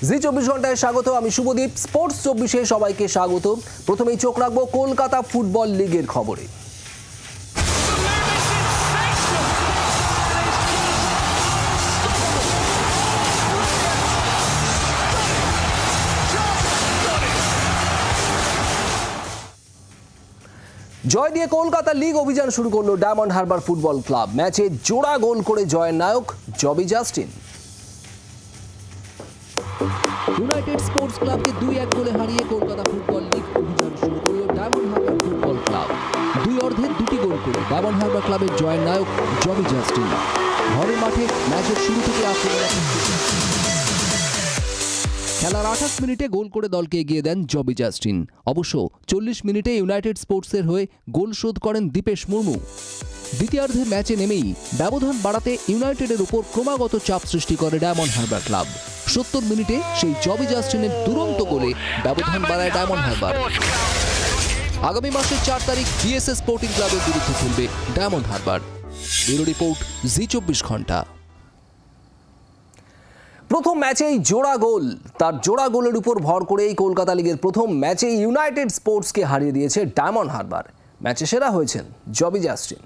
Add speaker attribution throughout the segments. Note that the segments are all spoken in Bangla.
Speaker 1: জি 24 ঘন্টায় স্বাগত। আমি শুভদীপ। স্পোর্টস 24-এ সবাইকে স্বাগত। প্রথমেই চোখ রাখবো কলকাতা ফুটবল লিগের খবরে। জয় দিয়ে কলকাতা লিগ অভিযান শুরু করলো ডায়মন্ড হারবার ফুটবল ক্লাব। ম্যাচে জোড়া গোল করে জয়ের নায়ক জবি জাস্টিন। ইউনাইটেড স্পোর্টস ক্লাবকে 2-1 গোলে হারিয়ে কলকাতা ফুটবল লিগ অভিযান শুরু করলো ডায়মন্ড হারবার ফুটবল ক্লাব। দুই অর্ধে দুটি গোল করে ডায়মন্ড হারবার ক্লাবের জয়ের নায়ক জবি জাস্টিন। ঘরের মাঠে ম্যাচের শুরু থেকে খেলার 28 মিনিটে গোল করে দলকে এগিয়ে দেন জবি জাস্টিন। অবশ্য 40 মিনিটে ইউনাইটেড স্পোর্টসের হয়ে গোল শোধ করেন দীপেশ মুর্মু। দ্বিতীয়ার্ধে ম্যাচে নেমেই ব্যবধান বাড়াতে ইউনাইটেডের উপর ক্রমাগত চাপ সৃষ্টি করে ডায়মন্ড হারবার ক্লাব। 70 মিনিটে সেই জবি জাস্টিনের দুরন্ত গোলে ব্যবধান বাড়ায় ডায়মন্ড হারবার। আগামী মাসের 4 তারিখ বিএসএস স্পোর্টিং ক্লাবের বিরুদ্ধে খেলবে ডায়মন্ড হারবার। ব্যুরো রিপোর্ট জি24 ঘন্টা। প্রথম ম্যাচেই জোড়া গোল। তার জোড়া গোলের উপর ভর করেই কলকাতা লিগের প্রথম ম্যাচে ইউনাইটেড স্পোর্টসকে হারিয়ে দিয়েছে ডায়মন্ড হারবার। ম্যাচে সেরা হয়েছেন জবি জাস্টিন।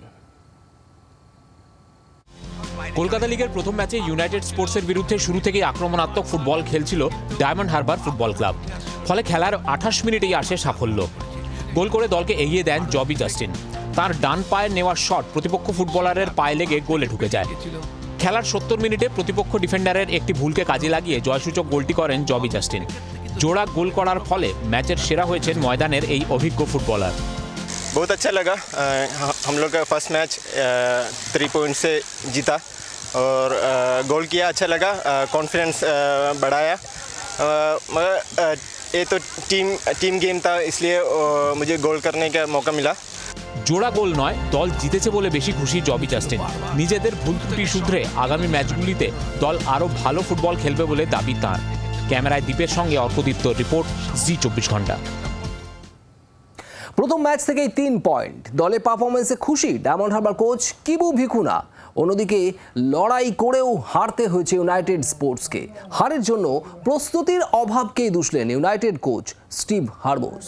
Speaker 2: কলকাতা লিগের প্রথম ম্যাচে ইউনাইটেড স্পোর্টসের বিরুদ্ধে শুরু থেকেই আক্রমণাত্মক ফুটবল খেলছিল ডায়মন্ড হারবার ফুটবল ক্লাব। ফলে খেলার 28 মিনিটেই আসে সাফল্য। গোল করে দলকে এগিয়ে দেন জবি জাস্টিন। তার ডান পায়ের নেওয়া শট প্রতিপক্ষ ফুটবলারের পায়ে লেগে গোলে ঢুকে যায়। খেলার 70 মিনিটে প্রতিপক্ষ ডিফেন্ডারের একটি ভুলকে কাজে লাগিয়ে জয়সূচক গোলটি করেন জবি জাস্টিন। জোড়া গোল করার ফলে ম্যাচের সেরা হয়েছেন ময়দানের এই অভিজ্ঞ ফুটবলার।
Speaker 3: बहुत अच्छा लगा। हम लोग का फर्स्ट मैच 3 पॉइंट से जीता और गोल किया, अच्छा लगा, कॉन्फिडेंस बढ़ाया। मगर ये तो टीम गेम था, इसलिए मुझे गोल करने का मौका मिला।
Speaker 2: জোড়া গোল নয়, দল জিতেছে বলে বেশি খুশি জবি জাস্টিন। নিজেদের ভুল ত্রুটি শুধরে আগামী ম্যাচগুলিতে দল আরও ভালো ফুটবল খেলবে বলে দাবি তাঁর। ক্যামেরায় দীপের সঙ্গে অর্কদীপ্ত, রিপোর্ট জি24 ঘন্টা।
Speaker 1: প্রথম ম্যাচ থেকেই 3 পয়েন্ট। দলের পারফরমেন্সে খুশি ডায়মন্ড হারবার কোচ কিবু ভিকুনা। অন্যদিকে লড়াই করেও হারতে হয়েছে ইউনাইটেড স্পোর্টসকে। হারের জন্য প্রস্তুতির অভাবকেই দুষলেন ইউনাইটেড কোচ স্টিভ হারবোস।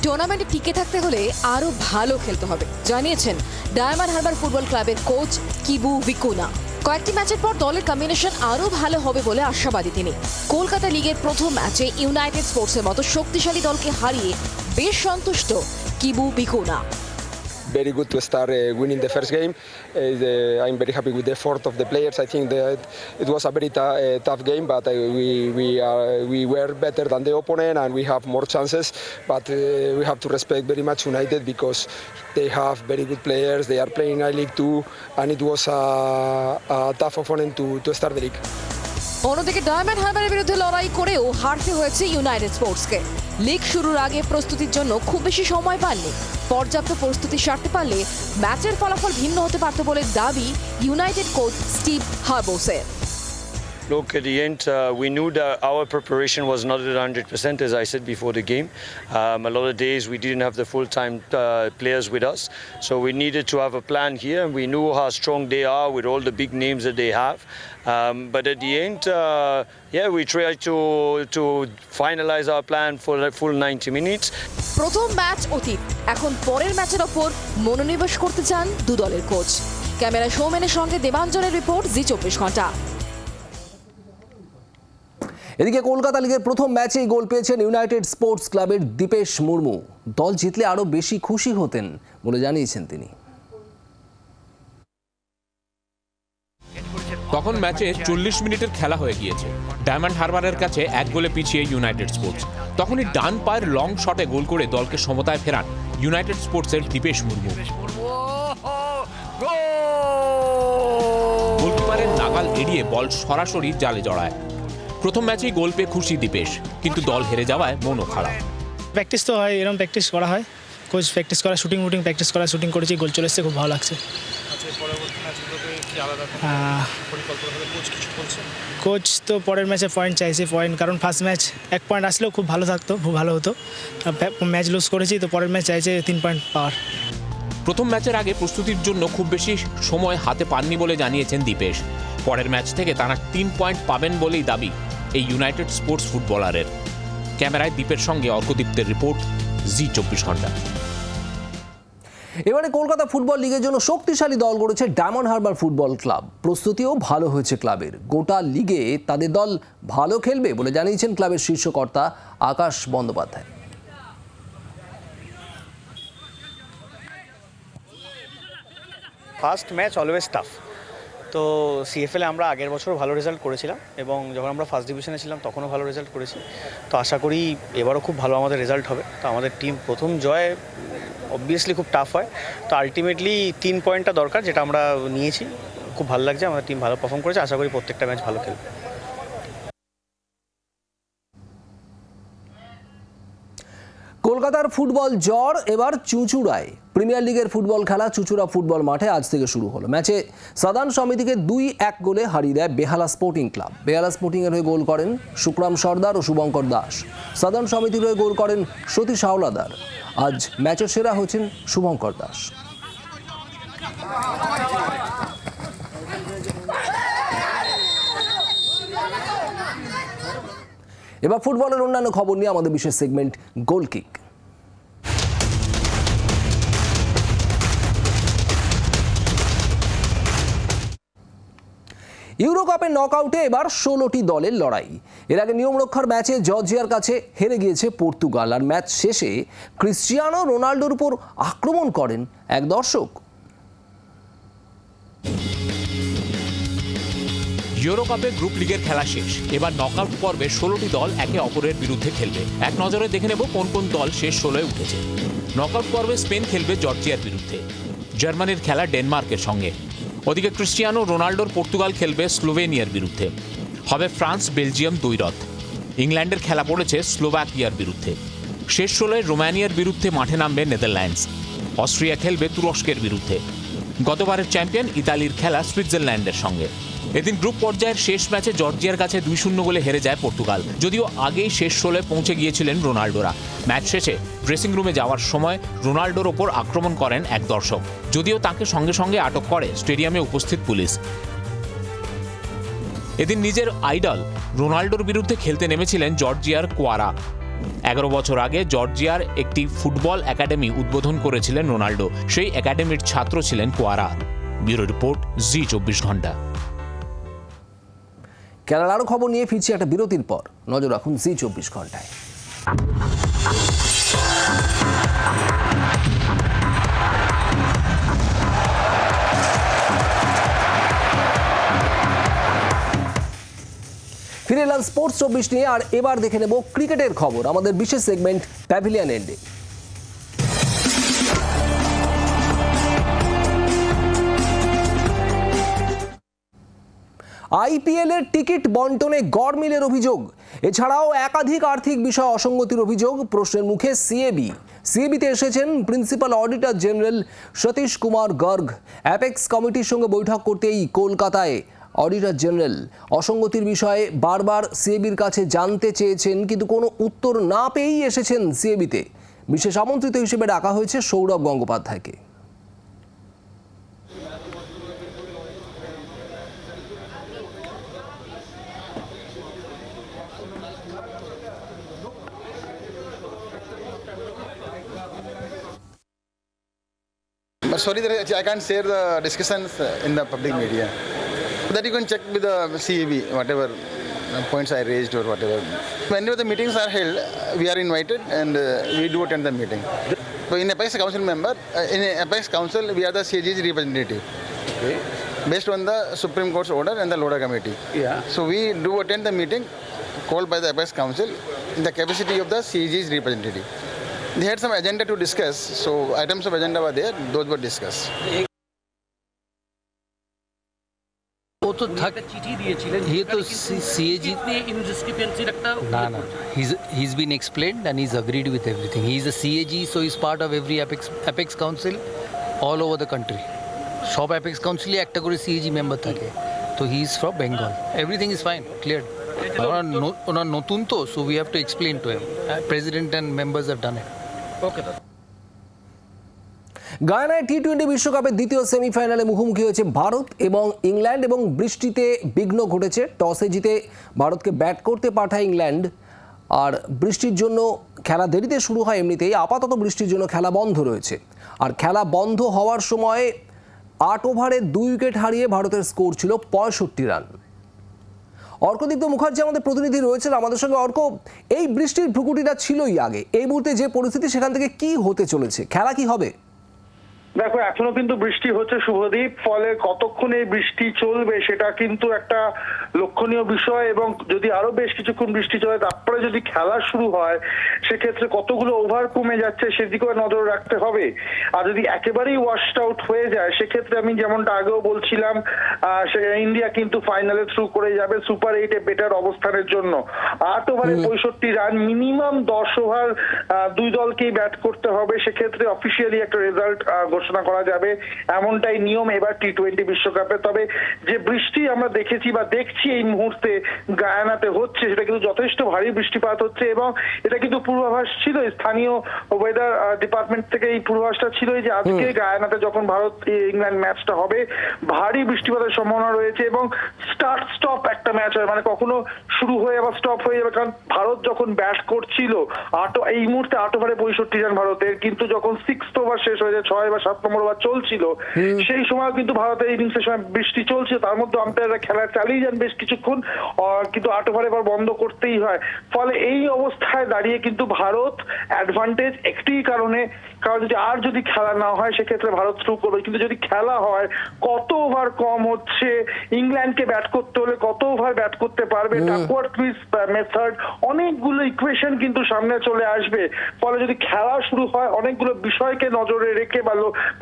Speaker 4: টুর্নামেন্টে টিকে থাকতে হলে আরও ভালো খেলতে হবে জানিয়েছেন ডায়মন্ড হারবার ফুটবল ক্লাবের কোচ কিবু ভিকুনা। কয়েকটি ম্যাচের পর দলের কম্বিনেশন আরও ভালো হবে বলে আশাবাদী তিনি। কলকাতা লিগের প্রথম ম্যাচে ইউনাইটেড স্পোর্টসের মতো শক্তিশালী দলকে হারিয়ে বেশ সন্তুষ্ট Kibu ভিকুনা।
Speaker 5: Very good to start winning the first game. I'm very happy with the effort of the players. I think that it was a very tough game, but we were better than the opponent and we have more chances. But we have to respect very much United because they have very good players. They are playing in League 2 and it was a tough opponent to start the league.
Speaker 4: অন্যদিকে ডায়মন্ড হারবারের বিরুদ্ধে লড়াই করেও হারতে হয়েছে ইউনাইটেড স্পোর্টসকে। লিগ শুরুর আগে প্রস্তুতির জন্য খুব বেশি সময় পাননি। পর্যাপ্ত প্রস্তুতি সারতে পারলে ম্যাচের ফলাফল ভিন্ন হতে পারত বলে দাবি ইউনাইটেড কোচ স্টিভ হারবোসের।
Speaker 6: Look, at the end, we knew that our preparation was not at 100%, as I said before the game. A lot of days we didn't have the full-time players with us, so we needed to have a plan here, and we knew how strong they are with all the big names that they have. But at the end, we tried to finalize our plan for the full 90 minutes.
Speaker 4: প্রথম ম্যাচ অতীত, এখন পরের ম্যাচের ওপর মনোনিবেশ করতে চান দু দলের কোচ। ক্যামেরা সৌমেনের সঙ্গে দেবাঞ্জনের রিপোর্ট জি24 ঘন্টা।
Speaker 1: এদিকে কলকাতা লিগের প্রথম ম্যাচেই গোল পেয়েছেন ইউনাইটেড স্পোর্টস ক্লাবের দীপেশ মুর্মু। দল জিতলে আরও বেশি খুশি হতেন বলে জানিয়েছেন তিনি।
Speaker 2: তখন ম্যাচে 40 মিনিটের খেলা হয়ে গিয়েছে। ডায়মন্ড হারবারের কাছে 1 গোলে পিছিয়ে ইউনাইটেড স্পোর্টস। তখনই ডান পায়ের লং শটে গোল করে দলকে সমতায় ফেরান ইউনাইটেড স্পোর্টসের দীপেশ মুর্মু। গোলকিপারের নাগাল এড়িয়ে বল সরাসরি জালে জড়ায়। প্রথম ম্যাচেই গোল পেয়ে খুশি দীপেশ, কিন্তু দল হেরে যাওয়ায় মনও খারাপ।
Speaker 7: প্র্যাকটিস তো হয়, এরকম প্র্যাকটিস করা হয়, কোচ প্র্যাকটিস করা, শুটিং প্র্যাকটিস করা, শুটিং করেছি, গোল চলে এসেছে, খুব ভালো লাগছে। কোচ তো পরের ম্যাচে পয়েন্ট চাইছে, কারণ ফার্স্ট ম্যাচ 1 পয়েন্ট আসলেও খুব ভালো থাকতো, খুব ভালো হতো। ম্যাচ লুজ করেছি, তো পরের ম্যাচ চাইছে 3 পয়েন্ট পাওয়ার।
Speaker 2: প্রথম ম্যাচের আগে প্রস্তুতির জন্য খুব বেশি সময় হাতে পাননি বলে জানিয়েছেন দীপেশ। পরের ম্যাচ থেকে তারা 3 পয়েন্ট পাবেন বলেই দাবি এই ইউনাইটেড স্পোর্টস ফুটবলারের। ক্যামেরায় দীপের সঙ্গে অর্কদীপ্তের রিপোর্ট, জি24 ঘন্টা।
Speaker 1: এবারে কলকাতা ফুটবল লিগের জন্য শক্তিশালী দল গড়েছে ডায়মন্ড হারবার ফুটবল ক্লাব। প্রস্তুতিও ভালো হয়েছে ক্লাবের। গোটা লিগে তাদের দল ভালো খেলবে বলে জানিয়েছেন ক্লাবের শীর্ষকর্তা Akash Bandyopadhyay.
Speaker 8: First match always tough. তো সিএফএলে আমরা আগের বছর ভালো রেজাল্ট করেছিলাম এবং যখন আমরা ফার্স্ট ডিভিশনে ছিলাম তখনও ভালো রেজাল্ট করেছি। তো আশা করি এবারও খুব ভালো আমাদের রেজাল্ট হবে। তো আমাদের টিম প্রথম জয় অবভিয়াসলি খুব টাফ হয়, তো আলটিমেটলি 3 পয়েন্টটা দরকার, যেটা আমরা নিয়েছি। খুব ভালো লাগছে, আমাদের টিম ভালো পারফর্ম করেছে। আশা করি প্রত্যেকটা ম্যাচ ভালো খেলবে।
Speaker 1: কলকাতার ফুটবল জ্বর এবার চুঁচুড়ায়। প্রিমিয়ার লিগের ফুটবল খেলা চুঁচুড়া ফুটবল মাঠে আজ থেকে শুরু হলো। ম্যাচে সাধারণ সমিতিকে 2-1 গোলে হারিয়ে দেয় বেহালা স্পোর্টিং ক্লাব। বেহালা স্পোর্টিংয়ের হয়ে গোল করেন সুকরাম সর্দার ও শুভঙ্কর দাস। সাধারণ সমিতির হয়ে গোল করেন সতীশ হাওলাদার। আজ ম্যাচের সেরা হয়েছেন শুভঙ্কর দাস। এবার ফুটবলের অন্যান্য খবর নিয়ে আমাদের বিশেষ সেগমেন্ট গোল কিক। ইউরো কাপের নকআউটে এবার 16টি দলের লড়াই। এর আগে নিয়ম রক্ষার ম্যাচে জর্জিয়ার কাছে হেরে গিয়েছে পর্তুগাল। আর ম্যাচ শেষে ক্রিস্টিয়ানো রোনাল্ডোর উপর আক্রমণ করেন এক দর্শক।
Speaker 2: ইউরো কাপে গ্রুপ লিগের খেলা শেষ। এবার নকআউট পর্বে 16টি দল একে অপরের বিরুদ্ধে খেলবে। এক নজরে দেখে নেব কোন কোন দল শেষ 16-এ উঠেছে। নকআউট পর্বে স্পেন খেলবে জর্জিয়ার বিরুদ্ধে। জার্মানির খেলা ডেনমার্কের সঙ্গে। ওদিকে ক্রিস্টিয়ানো রোনাল্ডোর পর্তুগাল খেলবে স্লোভেনিয়ার বিরুদ্ধে। হবে ফ্রান্স বেলজিয়াম দ্বৈরথ। ইংল্যান্ডের খেলা পড়েছে স্লোভাকিয়ার বিরুদ্ধে। শেষ 16-এ রোমানিয়ার বিরুদ্ধে মাঠে নামবে নেদারল্যান্ডস। অস্ট্রিয়া খেলবে তুরস্কের বিরুদ্ধে। গতবারের চ্যাম্পিয়ন ইতালির খেলা সুইজারল্যান্ডের সঙ্গে। এদিন গ্রুপ পর্যায়ের শেষ ম্যাচে জর্জিয়ার কাছে 2-0 গোলে হেরে যায় পর্তুগাল। যদিও আগেই শেষ 16-এ পৌঁছে গিয়েছিলেন রোনাল্ডোরা। ম্যাচ শেষে ড্রেসিং রুমে যাওয়ার সময় রোনাল্ডোর ওপর আক্রমণ করেন এক দর্শক। যদিও তাকে সঙ্গে সঙ্গে আটক করে স্টেডিয়ামে উপস্থিত পুলিশ। এদিন নিজের আইডল রোনাল্ডোর বিরুদ্ধে খেলতে নেমেছিলেন জর্জিয়ার কোয়ারা। 11 বছর আগে জর্জিয়ার একটি ফুটবল একাডেমি উদ্বোধন করেছিলেন রোনাল্ডো। সেই একাডেমির ছাত্র ছিলেন কোয়ারা। ব্যুরো রিপোর্ট, জি24 ঘন্টা।
Speaker 1: খেলার আরও খবর নিয়ে ফিরছি একটা বিরতির পর। নজর রাখুন জি24 ঘন্টায়। ফিরে এলাম স্পোর্টস 24 নিয়ে। আর এবার দেখে নেব ক্রিকেটের খবর, আমাদের বিশেষ সেগমেন্ট প্যাভিলিয়ন এন্ডে। আইপিএল এর টিকিট বন্টনে গড়মিলের অভিযোগ। এছাড়াও একাধিক আর্থিক বিষয় অসঙ্গতির অভিযোগ। প্রশ্নের মুখে সিএবিতে এসেছেন principal auditor general Satish Kumar Garg. Apex কমিটির সঙ্গে বৈঠক করতেই কলকাতায় অডিটর জেনারেল অসঙ্গতির বিষয়ে বারবার সিএবির কাছে জানতে চেয়েছেন, কিন্তু কোনো উত্তর না পেয়েই এসেছেন সিএবিতে। বিশেষ আমন্ত্রিত হিসেবে ডাকা হয়েছে সৌরভ গঙ্গোপাধ্যায়কে।
Speaker 9: But sorry, I can't share the discussions in the public media. That you can check with the CAB, whatever points I raised or whatever. Whenever the meetings are held, we are invited and we do attend the meeting. So in Apex Council member, in Apex Council, we are the CAG's representative. Okay. Based on the Supreme Court's order and the LODA committee. Yeah. So we do attend the meeting called by the Apex Council in the capacity of the CAG's representative. They had some agenda to discuss, so items of agenda were there, those were discussed.
Speaker 10: वो तो चिट्ठी दिएছিলেন ये तो CAG ने इनडिस्क्रिपेंसी रखता ना he's been explained and he's agreed with everything. He is a CAG, so he's part of every Apex Council all over the country. সব Apex Council এ একটা করে CAG মেম্বার থাকে, তো he is from Bengal. Everything is fine, cleared. ওনার নতুন তো, so we have to explain to him. President and members have done it. Okay.
Speaker 1: গায়ানায় টি-20 বিশ্বকাপের দ্বিতীয় সেমিফাইনালে মুখোমুখি হয়েছে ভারত এবং ইংল্যান্ড এবং বৃষ্টিতে বিঘ্ন ঘটেছে। টসে জিতে ভারতকে ব্যাট করতে পাঠায় ইংল্যান্ড, আর বৃষ্টির জন্য খেলা দেরিতে শুরু হয়। এমনিতেই আপাতত বৃষ্টির জন্য খেলা বন্ধ রয়েছে, আর খেলা বন্ধ হওয়ার সময় 8 ওভারে 2 উইকেট হারিয়ে ভারতের স্কোর ছিল 65 রান। অর্কদীপ্ত মুখার্জি আমাদের প্রতিনিধি রয়েছেন আমাদের সঙ্গে। অর্ক, এই বৃষ্টির ভ্রুকুটিটা ছিলই আগে, এই মুহূর্তে যে পরিস্থিতি সেখান থেকে কি হতে চলেছে, খেলা কি হবে?
Speaker 11: দেখো, এখনো কিন্তু বৃষ্টি হচ্ছে শুভদীপ, ফলে কতক্ষণ এই বৃষ্টি চলবে সেটা কিন্তু একটা লক্ষণীয় বিষয়, এবং যদি আরো বেশ কিছুক্ষণ বৃষ্টি চলে তারপরে যদি খেলা শুরু হয় সেক্ষেত্রে কতগুলো ওভার কমে যাচ্ছে সেদিকেও নজর রাখতে হবে। আর যদি একেবারেই ওয়াশড আউট হয়ে যায় সেক্ষেত্রে আমি যেমনটা আগেও বলছিলাম, ইন্ডিয়া কিন্তু ফাইনালে থ্রু করে যাবে সুপার 8-এ বেটার অবস্থানের জন্য। 8 ওভারে 65 রান, মিনিমাম 10 ওভার দুই দলকেই ব্যাট করতে হবে, সেক্ষেত্রে অফিসিয়ালি একটা রেজাল্ট ঘোষণা করা যাবে, এমনটাই নিয়ম এবার টি-20 বিশ্বকাপে। তবে যে বৃষ্টি আমরা দেখেছি বা দেখছি এই মুহূর্তে গায়ানাতে হচ্ছে সেটা কিন্তু যথেষ্ট ভারী বৃষ্টিপাত হচ্ছে, এবং এটা কিন্তু পূর্বাভাস ছিল স্থানীয় ওয়েদার ডিপার্টমেন্ট থেকে, এই পূর্বাভাসটা ছিল যে আজকে গায়ানাতে যখন ভারত ইংল্যান্ড ম্যাচটা হবে ভারী বৃষ্টিপাতের সম্ভাবনা রয়েছে, এবং স্টার্ট স্টপ একটা ম্যাচ হয়, মানে কখনো শুরু হয়ে আবার স্টপ হয়ে যাবে। কারণ ভারত যখন ব্যাট করছিল এই মুহূর্তে 8 ওভারে 65 রান ভারতের, কিন্তু যখন 6th ওভার শেষ হয়ে যায়, 6 বা 7 নম্বর ওভার চলছিল, সেই সময় কিন্তু ভারতের ইনিংসের সময় বৃষ্টি চলছে, তার মধ্যে আম্পায়াররা খেলা চালিয়ে যান বেশ কিছুক্ষণ, কিন্তু 8 ওভারে এবার বন্ধ করতেই হয়। ফলে এই অবস্থায় দাঁড়িয়ে কিন্তু ভারত অ্যাডভান্টেজ একটি কারণে, কারণ যদি খেলা না হয় সেক্ষেত্রে ভারত থ্রু করবে, কিন্তু যদি খেলা হয় কত ওভার কম হচ্ছে, ইংল্যান্ডকে ব্যাট করতে হলে কত ওভার ব্যাট করতে পারবে, ডাকওয়ার্ড টুইস মেথড, অনেকগুলো ইকুয়েশন কিন্তু সামনে চলে আসবে। ফলে যদি খেলা শুরু হয় অনেকগুলো বিষয়কে নজরে রেখে বা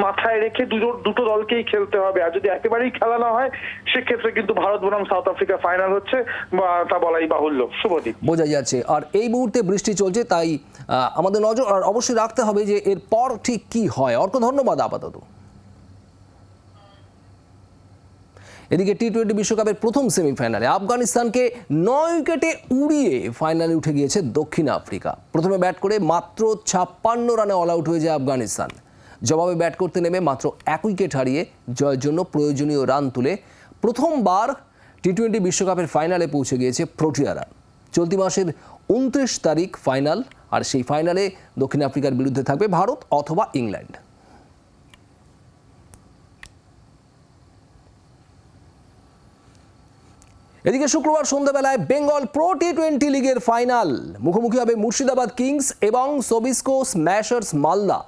Speaker 11: মাথায় রেখে দুটো দলকেই খেলতে হবে। আর যদি একেবারেই খেলা না হয় সেক্ষেত্রে কিন্তু ভারত বনাম সাউথ আফ্রিকা ফাইনাল হচ্ছে, বা তা বলাই বাহুল্য। শুভদীপ,
Speaker 1: বোঝা যাচ্ছে। আর এই মুহূর্তে বৃষ্টি চলছে, তাই আমাদের নজর অবশ্যই রাখতে হবে যে এরপর ঠিক কি হয়। অর্ক, ধন্যবাদ আপাতত। এদিকে টি-20 বিশ্বকাপের প্রথম সেমিফাইনালে আফগানিস্তানকে 9 উইকেটে উড়িয়ে ফাইনালে উঠে গিয়েছে দক্ষিণ আফ্রিকা। প্রথমে ব্যাট করে মাত্র 56 রানে অল আউট হয়ে যায় আফগানিস্তান। জবাবে ব্যাট করতে নেমে মাত্র 1 উইকেট হারিয়ে জয়ের জন্য প্রয়োজনীয় রান তুলে প্রথমবার টি-20 বিশ্বকাপের ফাইনালে পৌঁছে গিয়েছে প্রোটিয়ারা। চলতি মাসের 29 তারিখ ফাইনাল, আর সেই ফাইনালে দক্ষিণ আফ্রিকার বিরুদ্ধে থাকবে ভারত অথবা ইংল্যান্ড। এদিকে শুক্রবার সন্ধ্যাবেলায় বেঙ্গল প্রো টি-20 লিগের ফাইনাল মুখোমুখি হবে মুর্শিদাবাদ কিংস এবং সবিস্কো স্ম্যাশার্স মালদা।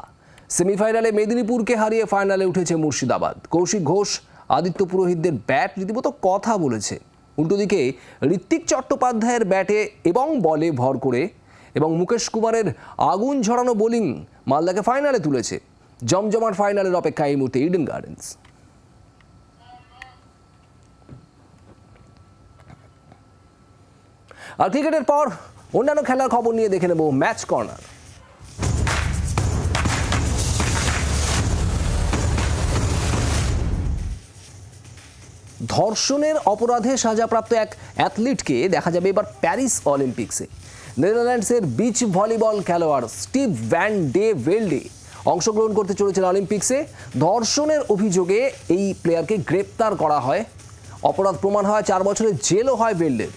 Speaker 1: সেমিফাইনালে মেদিনীপুরকে হারিয়ে ফাইনালে উঠেছে মুর্শিদাবাদ। কৌশিক ঘোষ, আদিত্য পুরোহিতদের ব্যাট রীতিমতো কথা বলেছে। উল্টো দিকে ঋত্বিক চট্টোপাধ্যায়ের ব্যাটে এবং বলে ভর করে এবং মুকেশ কুমারের আগুন ঝরানো বোলিং মালদাকে ফাইনালে তুলেছে। জমজমাট ফাইনালের অপেক্ষায় এই মুহূর্তে ইডেন গার্ডেন্স। আর ক্রিকেটের পর অন্যান্য খেলার খবর নিয়ে দেখে নেব ম্যাচ কর্নার। ধর্ষণের অপরাধে সাজাপ্রাপ্ত এক অ্যাথলিটকে দেখা যাবে এবার প্যারিস অলিম্পিক্সে। নেদারল্যান্ডসের বিচ ভলিবল খেলোয়াড় স্টিভ ভ্যান ডে ভেল্ডে অংশগ্রহণ করতে চলেছেন অলিম্পিক্সে। ধর্ষণের অভিযোগে এই প্লেয়ারকে গ্রেপ্তার করা হয়। অপরাধ প্রমাণ হয় 4 বছরের জেলও হয় ভেল্ডের।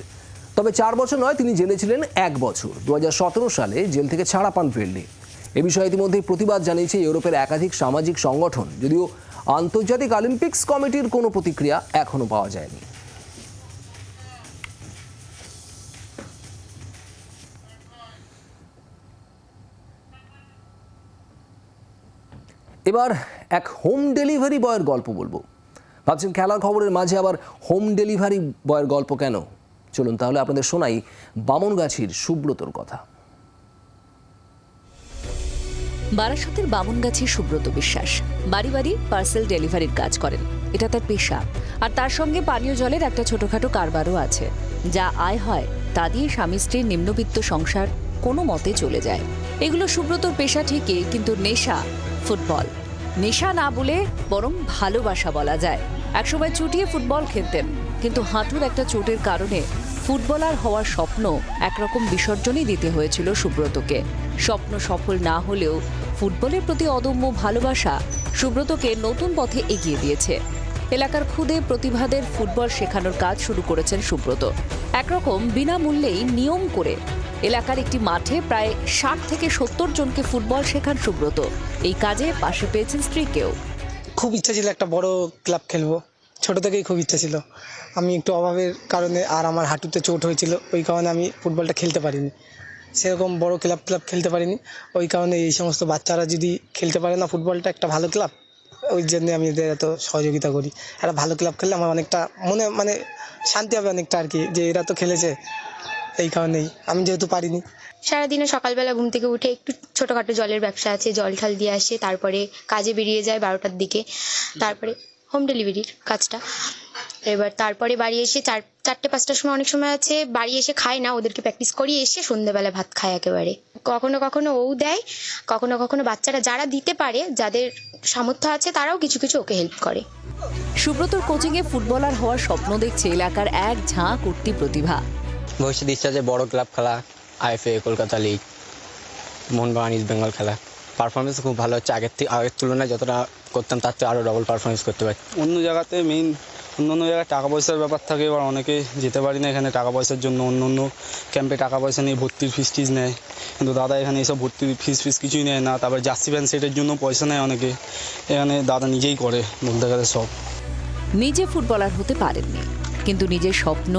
Speaker 1: তবে 4 বছর নয়, তিনি জেলে ছিলেন 1 বছর। 2017 সালে জেল থেকে ছাড়া পান ভেল্ডে। এ বিষয়ে ইতিমধ্যেই প্রতিবাদ জানিয়েছে ইউরোপের একাধিক সামাজিক সংগঠন, যদিও আন্তর্জাতিক অলিম্পিক্স কমিটির কোনো প্রতিক্রিয়া এখনো পাওয়া যায়নি। এবার এক হোম ডেলিভারি বয়ের গল্প বলবো। ভাবছেন খেলার খবরের মাঝে আবার হোম ডেলিভারি বয়ের গল্প কেন? চলুন তাহলে আপনাদের শোনাই বামনগাছির সুব্রতর কথা।
Speaker 12: বারাসতের বামনগাছির সুব্রত বিশ্বাস বাড়ি বাড়ি পার্সেল ডেলিভারির কাজ করেন। এটা তার পেশা, আর তার সঙ্গে পানীয় জলের একটা ছোটখাটো কারবারও আছে। যা আয় হয় তা দিয়ে স্বামী স্ত্রীর নিম্নবিত্ত সংসার কোনো মতে চলে যায়। এগুলো সুব্রতর পেশা ঠিকই, কিন্তু নেশা ফুটবল। নেশা না বলে বরং ভালোবাসা বলা যায়। একসময় চুটিয়ে ফুটবল খেলতেন, কিন্তু হাঁটুর একটা চোটের কারণে ফুটবলার হওয়ার স্বপ্ন একরকম বিসর্জনই দিতে হয়েছিল সুব্রতকে। স্বপ্ন সফল না হলেও ফুটবলের প্রতি অদম্য ভালোবাসা সুব্রতকে নতুন পথে এগিয়ে দিয়েছে। এলাকার খুদে প্রতিভাদের ফুটবল শেখানোর কাজ শুরু করেছেন সুব্রত। একরকম বিনামূল্যেই নিয়ম করে এলাকার একটি মাঠে প্রায় 60 থেকে 70 জনকে ফুটবল শেখান সুব্রত। এই কাজে পাশে পেয়েছেন স্ত্রীকেও।
Speaker 7: খুব ইচ্ছা ছিল একটা বড় ক্লাব খেলবো, ছোট থেকেই খুব ইচ্ছা ছিল। আমি একটু অভাবের কারণে আর আমার হাঁটুতে চোট হয়েছিল, ওই কারণে আমি ফুটবলটা খেলতে পারিনি, সেরকম বড় ক্লাব খেলতে পারিনি। ওই কারণে এই সমস্ত বাচ্চারা যদি খেলতে পারে না ফুটবলটা, একটা ভালো ক্লাব, ওই জন্য আমি এদের এত সহযোগিতা করি। একটা ভালো ক্লাব খেললে আমার অনেকটা মনে মানে শান্তি হবে অনেকটা আর কি, যে এরা তো খেলেছে। এই কারণেই আমি যেহেতু পারিনি।
Speaker 13: সারাদিনে সকালবেলা ঘুম থেকে উঠে একটু ছোটোখাটো জলের ব্যবসা আছে, জল ঠাল দিয়ে আসে, তারপরে কাজে বেরিয়ে যায় 12টার দিকে, তারপরে হোম ডেলিভারির কাজটা। এবার তারপরে বাড়ি এসে 4-5টার সময় অনেক সময় আছে বাড়ি এসে খায় না, ওদেরকে প্র্যাকটিস করিয়ে এসে সন্ধ্যেবেলা ভাত খায় একেবারে। কখনো কখনো ও দেয়, কখনো কখনো বাচ্চারা যারা দিতে পারে, যাদের সামর্থ্য আছে, তারাও কিছু কিছু ওকে হেল্প করে।
Speaker 12: সুব্রতর কোচিংয়ে ফুটবলার হওয়ার স্বপ্ন দেখছে এলাকার এক ঝাঁক উঠতি প্রতিভা।
Speaker 14: ভবিষ্যৎ ইচ্ছা যে বড় ক্লাব খেলা, IFA, Kolkata league, Mohun Bagan, east Bengal খেলা। পারফরমেন্স খুব ভালো হচ্ছে, আগের তুলনায় যতটা করতাম তার থেকে আরও ডবল পারফরমেন্স করতে পারি।
Speaker 15: অন্য জায়গাতে অন্য জায়গায় টাকা পয়সার ব্যাপার থাকে, এবার অনেকে যেতে পারি না এখানে টাকা পয়সার জন্য, অন্য ক্যাম্পে টাকা পয়সা নিয়ে ভর্তির ফিস নেয়, কিন্তু দাদা এখানে এইসব ভর্তির ফিস কিছুই নেয় না। তারপর জার্সি প্যান্ট সেটের জন্য পয়সা নেয় অনেকে, এখানে দাদা নিজেই করে বলতে গেলে সব।
Speaker 12: নিজে ফুটবলার হতে পারেননি, কিন্তু নিজের স্বপ্ন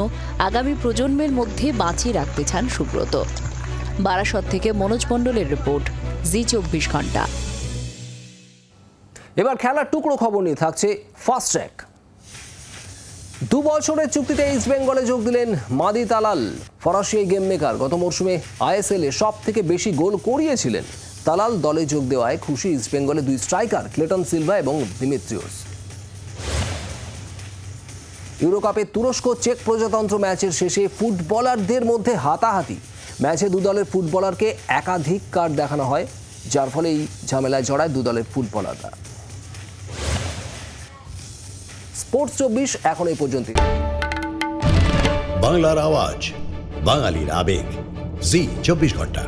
Speaker 12: আগামী প্রজন্মের মধ্যে বাঁচিয়ে রাখতে চান সুব্রত। বারাসত থেকে মনোজ মণ্ডলের রিপোর্ট, জি24 ঘন্টা।
Speaker 1: এবার খেলার টুকরো খবর নিয়ে থাকছে ফাস্ট ট্র্যাক। 2 বছরের চুক্তিতে ইস্ট বেঙ্গলে যোগ দিলেন মাদি তালাল। ফরাসি এই গেম মেকার গত মরশুমে আইএসএল-এ সব থেকে বেশি গোল করিয়েছিলেন। তালাল দলে যোগ দেওয়ায় খুশি ইস্ট বেঙ্গলের 2 স্ট্রাইকার ক্লেটন সিলভা এবং দিমিত্রিওস। ইউরোকাপে তুরস্ক চেক প্রজাতন্ত্র ম্যাচের শেষে ফুটবলারদের মধ্যে হাতাহাতি। ম্যাচে 2 দলের ফুটবলারকে একাধিক কার্ড দেখানো হয়, যার ফলে এই ঝামেলায় জড়ায় 2 দলের ফুটবলাররা। স্পোর্টস 24 এখন এই পর্যন্ত।
Speaker 16: বাংলার আওয়াজ, বাঙালির আবেগ, জি24 ঘন্টা।